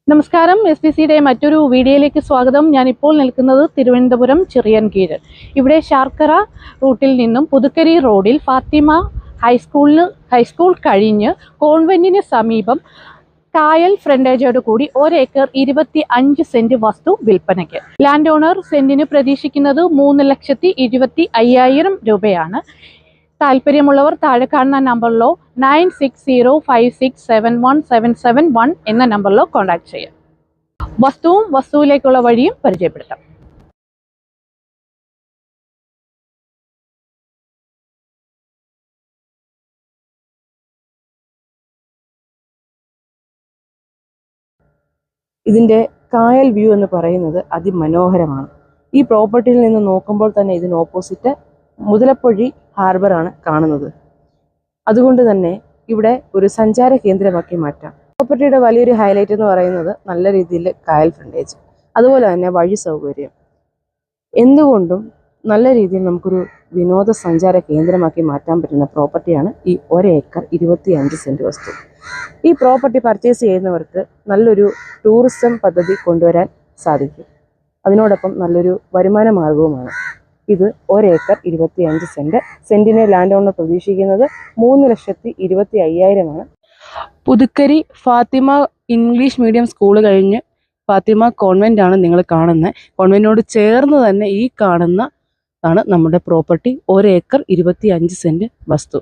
നമസ്കാരം, SBCയുടെ മറ്റൊരു വീഡിയോയിലേക്ക് സ്വാഗതം. ഞാനിപ്പോൾ നിൽക്കുന്നത് തിരുവനന്തപുരം ചിറയൻകീഴ്. ഇവിടെ ശാർക്കര റൂട്ടിൽ നിന്നും പുതുക്കരി റോഡിൽ ഫാത്തിമ ഹൈസ്കൂൾ കഴിഞ്ഞ് കോൺവെന്റിന് സമീപം കായൽ ഫ്രണ്ടേജോട് കൂടി 1 ഏക്കർ 25 സെന്റ് വസ്തു വിൽപ്പനയ്ക്ക്. ലാൻഡ് ഓണർ സെന്റിന് പ്രതീക്ഷിക്കുന്നത് 3,25,000 രൂപയാണ്. താല്പര്യമുള്ളവർ താഴെ കാണുന്ന നമ്പറിലോ 9605671771 എന്ന നമ്പറിലോ കോൺടാക്ട് ചെയ്യാം. വസ്തുവും വസ്തുവിലേക്കുള്ള വഴിയും പരിചയപ്പെടുത്താം. ഇതിൻ്റെ കായൽ വ്യൂ എന്ന് പറയുന്നത് അതിമനോഹരമാണ്. ഈ പ്രോപ്പർട്ടിയിൽ നിന്ന് നോക്കുമ്പോൾ തന്നെ ഇതിന് ഓപ്പോസിറ്റ് മുതലപ്പൊഴി ഹാർബറാണ് കാണുന്നത്. അതുകൊണ്ട് തന്നെ ഇവിടെ ഒരു സഞ്ചാര കേന്ദ്രമാക്കി മാറ്റാം. പ്രോപ്പർട്ടിയുടെ വലിയൊരു ഹൈലൈറ്റ് എന്ന് പറയുന്നത് നല്ല രീതിയിൽ കായൽ ഫ്രണ്ടേജ്, അതുപോലെ തന്നെ വഴി സൗകര്യം. എന്തുകൊണ്ടും നല്ല രീതിയിൽ നമുക്കൊരു വിനോദസഞ്ചാര കേന്ദ്രമാക്കി മാറ്റാൻ പറ്റുന്ന പ്രോപ്പർട്ടിയാണ് ഈ 1 ഏക്കർ 25 സെന്റ് വസ്തു. ഈ പ്രോപ്പർട്ടി പർച്ചേസ് ചെയ്യുന്നവർക്ക് നല്ലൊരു ടൂറിസം പദ്ധതി കൊണ്ടുവരാൻ സാധിക്കും. അതിനോടൊപ്പം നല്ലൊരു വരുമാന മാർഗവുമാണ്. ഇത് 1 ഏക്കർ 25 സെന്റ്. സെന്റിനെ ലാൻഡ് ഓണർ പ്രതീക്ഷിക്കുന്നത് 3,25,000 ആണ്. Puthukkari Fathima English medium school കഴിഞ്ഞ് ഫാത്തിമ കോൺവെന്റ് ആണ് നിങ്ങൾ കാണുന്നത്. കോൺവെന്റിനോട് ചേർന്ന് തന്നെ ഈ കാണുന്നതാണ് നമ്മുടെ പ്രോപ്പർട്ടി. 1 ഏക്കർ 25 സെന്റ് വസ്തു.